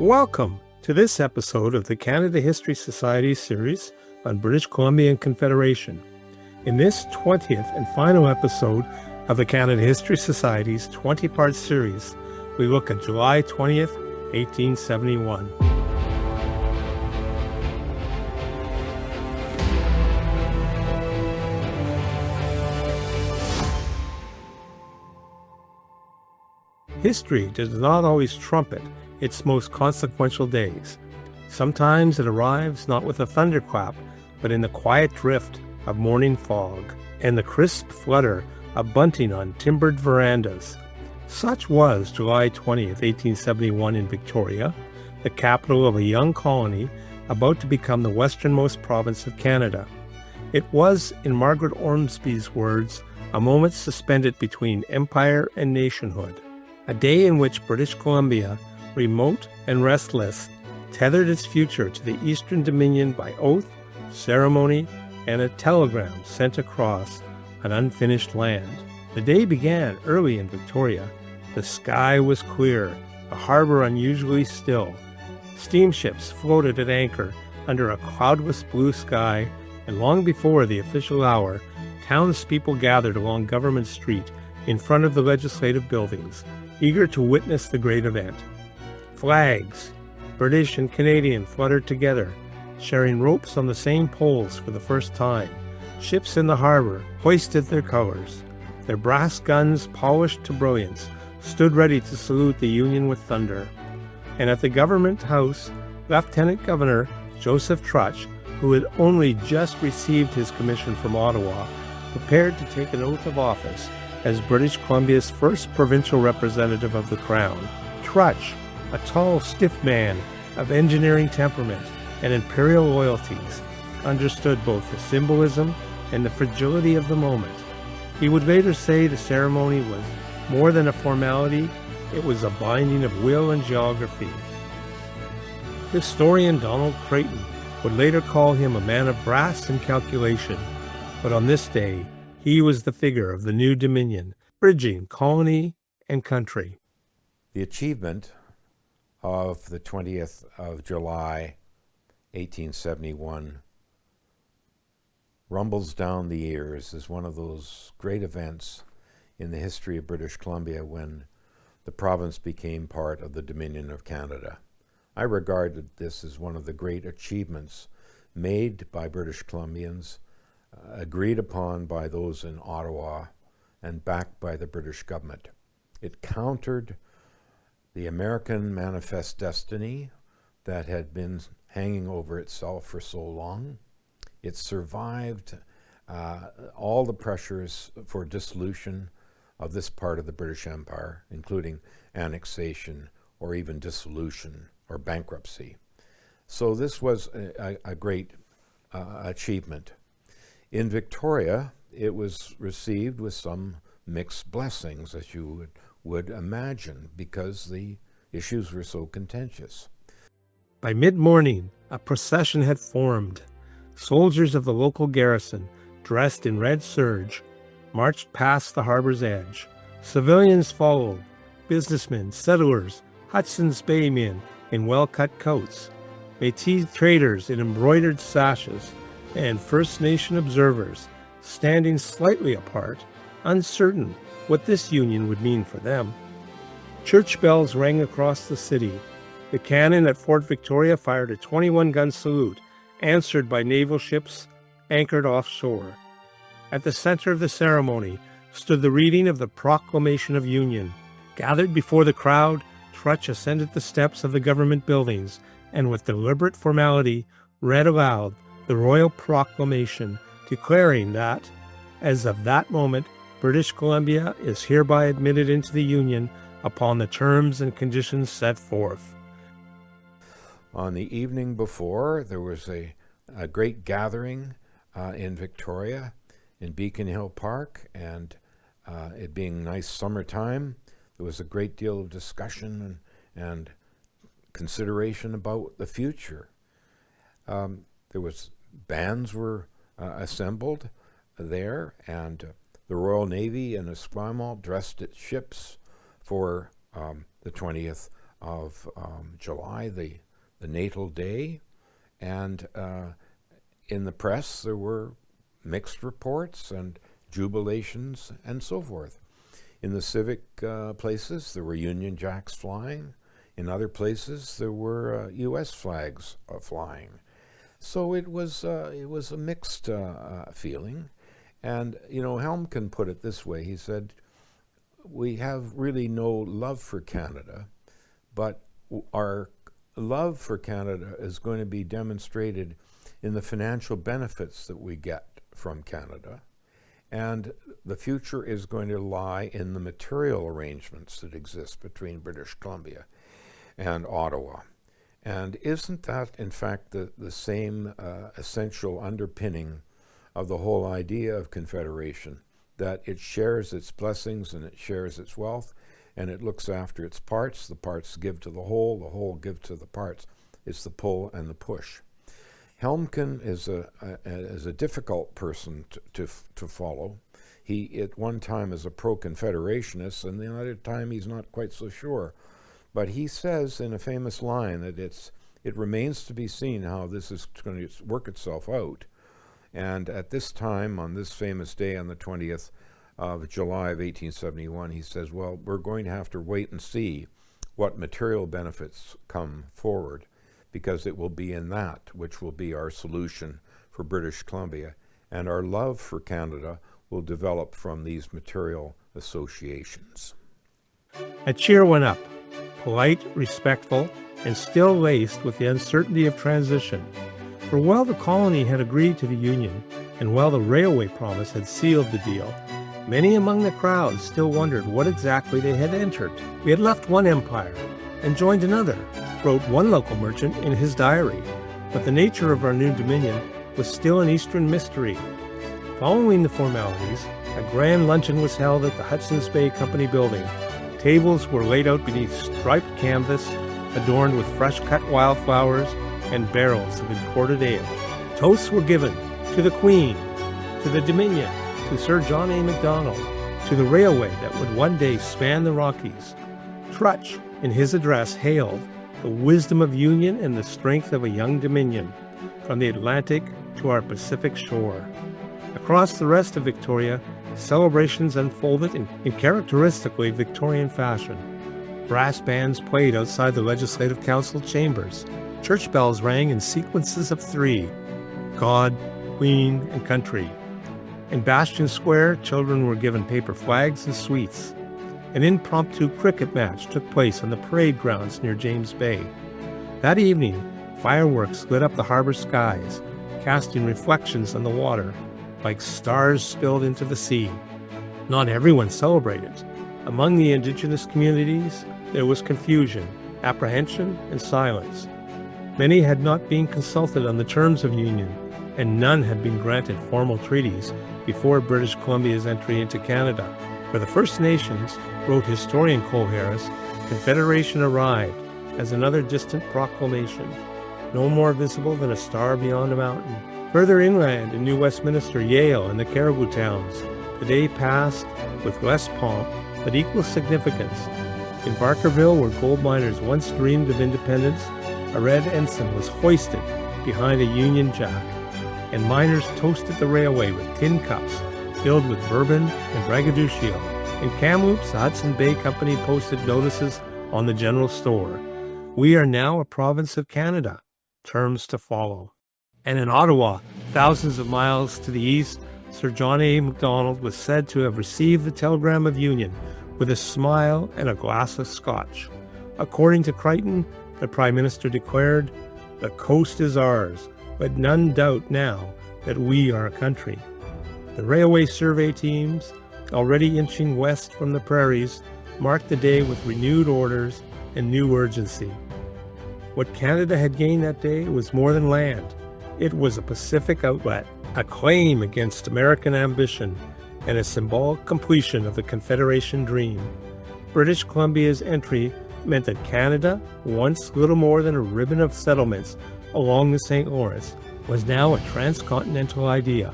Welcome to this episode of the Canada History Society series on British Columbia Confederation. In this 20th and final episode of the Canada History Society's 20-part series, we look at July 20th, 1871. History does not always trumpet its most consequential days. Sometimes it arrives not with a thunderclap, but in the quiet drift of morning fog and the crisp flutter of bunting on timbered verandas. Such was July 20th, 1871 in Victoria, the capital of a young colony about to become the westernmost province of Canada. It was, in Margaret Ormsby's words, a moment suspended between empire and nationhood. A day in which British Columbia, remote and restless, tethered its future to the Eastern Dominion by oath, ceremony, and a telegram sent across an unfinished land. The day began early in Victoria. The sky was clear, the harbor unusually still. Steamships floated at anchor under a cloudless blue sky, and long before the official hour, townspeople gathered along Government Street in front of the legislative buildings, eager to witness the great event. Flags, British and Canadian, fluttered together, sharing ropes on the same poles for the first time. Ships in the harbor hoisted their colors. Their brass guns, polished to brilliance, stood ready to salute the Union with thunder. And at the Government House, Lieutenant Governor Joseph Trutch, who had only just received his commission from Ottawa, prepared to take an oath of office as British Columbia's first provincial representative of the Crown. Trutch, a tall, stiff man of engineering temperament and imperial loyalties, understood both the symbolism and the fragility of the moment. He would later say the ceremony was more than a formality, it was a binding of will and geography. Historian Donald Creighton would later call him a man of brass and calculation, but on this day, he was the figure of the new Dominion, bridging colony and country. The achievement of the 20th of July, 1871, rumbles down the years as one of those great events in the history of British Columbia when the province became part of the Dominion of Canada. I regarded this as one of the great achievements made by British Columbians, agreed upon by those in Ottawa and backed by the British government. It countered the American manifest destiny that had been hanging over itself for so long. It survived all the pressures for dissolution of this part of the British Empire, including annexation or even dissolution or bankruptcy. So this was a great achievement. In Victoria, it was received with some mixed blessings, as you would imagine, because the issues were so contentious. By mid-morning, a procession had formed. Soldiers of the local garrison, dressed in red serge, marched past the harbor's edge. Civilians followed, businessmen, settlers, Hudson's Bay men in well-cut coats, Métis traders in embroidered sashes, and First Nation observers standing slightly apart, uncertain what this union would mean for them. Church bells rang across the city. The cannon at Fort Victoria fired a 21-gun salute, answered by naval ships anchored offshore. At the center of the ceremony stood the reading of the Proclamation of Union. Gathered before the crowd, Trutch ascended the steps of the government buildings and with deliberate formality read aloud the Royal Proclamation, declaring that, as of that moment, British Columbia is hereby admitted into the Union upon the terms and conditions set forth. On the evening before, there was a great gathering in Victoria, in Beacon Hill Park, and it being nice summertime, there was a great deal of discussion and consideration about the future. There was bands were assembled there, and the Royal Navy and Esquimalt dressed its ships for the 20th of July, the natal day, and in the press there were mixed reports and jubilations and so forth. In the civic places, there were Union Jacks flying. In other places, there were U.S. flags flying. So it was a mixed feeling. And, Helmken put it this way. He said, we have really no love for Canada, but our love for Canada is going to be demonstrated in the financial benefits that we get from Canada. And the future is going to lie in the material arrangements that exist between British Columbia and Ottawa. And isn't that, in fact, the same essential underpinning of the whole idea of Confederation, that it shares its blessings and it shares its wealth, and it looks after its parts. The parts give to the whole give to the parts. It's the pull and the push. Helmken is a difficult person to follow. He, at one time, is a pro-Confederationist, and the other time he's not quite so sure. But he says in a famous line that it remains to be seen how this is going to work itself out. And at this time, on this famous day, on the 20th of July of 1871, he says, well, we're going to have to wait and see what material benefits come forward, because it will be in that which will be our solution for British Columbia, and our love for Canada will develop from these material associations. A cheer went up, polite, respectful, and still laced with the uncertainty of transition. For while the colony had agreed to the Union, and while the railway promise had sealed the deal, many among the crowd still wondered what exactly they had entered. We had left one empire and joined another, wrote one local merchant in his diary, but the nature of our new dominion was still an Eastern mystery. Following the formalities, a grand luncheon was held at the Hudson's Bay Company building. Tables were laid out beneath striped canvas, adorned with fresh-cut wildflowers and barrels of imported ale. Toasts were given to the Queen, to the Dominion, to Sir John A. Macdonald, to the railway that would one day span the Rockies. Trutch, in his address, hailed the wisdom of union and the strength of a young Dominion, from the Atlantic to our Pacific shore. Across the rest of Victoria, celebrations unfolded in characteristically Victorian fashion. Brass bands played outside the Legislative Council chambers. Church bells rang in sequences of three: God, Queen, and Country. In Bastion Square, children were given paper flags and sweets. An impromptu cricket match took place on the parade grounds near James Bay. That evening, fireworks lit up the harbor skies, casting reflections on the water like stars spilled into the sea. Not everyone celebrated. Among the indigenous communities, there was confusion, apprehension, and silence. Many had not been consulted on the terms of union, and none had been granted formal treaties before British Columbia's entry into Canada. For the First Nations, wrote historian Cole Harris, Confederation arrived as another distant proclamation, no more visible than a star beyond a mountain. Further inland in New Westminster, Yale, and the Caribou towns, the day passed with less pomp but equal significance. In Barkerville, where gold miners once dreamed of independence, a red ensign was hoisted behind a Union Jack, and miners toasted the railway with tin cups filled with bourbon and braggadocio. In Kamloops, the Hudson Bay Company posted notices on the general store. We are now a province of Canada. Terms to follow. And in Ottawa, thousands of miles to the east, Sir John A. Macdonald was said to have received the telegram of union with a smile and a glass of scotch. According to Crichton, the Prime Minister declared, "The coast is ours, but none doubt now that we are a country." The railway survey teams, already inching west from the prairies, marked the day with renewed orders and new urgency. What Canada had gained that day was more than land. It was a Pacific outlet, a claim against American ambition, and a symbolic completion of the Confederation dream. British Columbia's entry meant that Canada, once little more than a ribbon of settlements along the St. Lawrence, was now a transcontinental idea.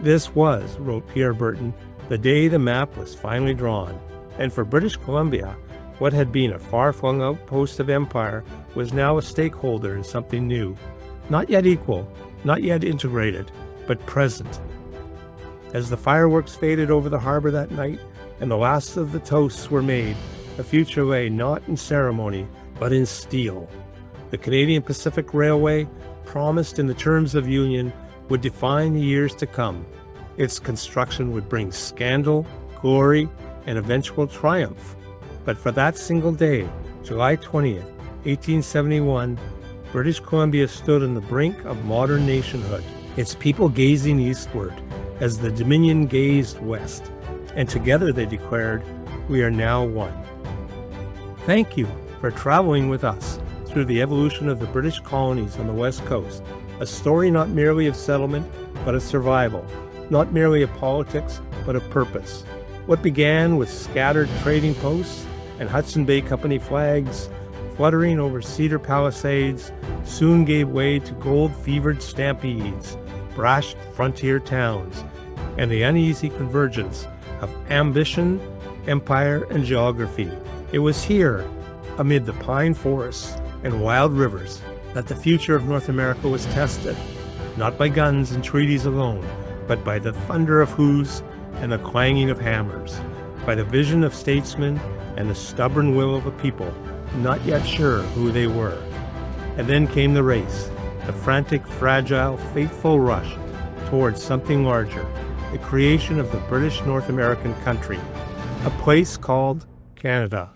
This was, wrote Pierre Burton, the day the map was finally drawn. And for British Columbia, What had been a far-flung outpost of empire was now a stakeholder in something new, not yet equal, not yet integrated, but present. As the fireworks faded over the harbor that night and the last of the toasts were made, the future lay not in ceremony, but in steel. The Canadian Pacific Railway, promised in the terms of union, would define the years to come. Its construction would bring scandal, glory, and eventual triumph. But for that single day, July 20th, 1871, British Columbia stood on the brink of modern nationhood, its people gazing eastward as the Dominion gazed west, and together they declared, "We are now one." Thank you for traveling with us through the evolution of the British colonies on the West Coast, a story not merely of settlement, but of survival, not merely of politics, but of purpose. What began with scattered trading posts and Hudson Bay Company flags fluttering over cedar palisades soon gave way to gold-fevered stampedes, brash frontier towns, and the uneasy convergence of ambition, empire, and geography. It was here, amid the pine forests and wild rivers, that the future of North America was tested, not by guns and treaties alone, but by the thunder of hoofs and the clanging of hammers, by the vision of statesmen and the stubborn will of a people not yet sure who they were. And then came the race, the frantic, fragile, fateful rush towards something larger, the creation of the British North American country, a place called Canada.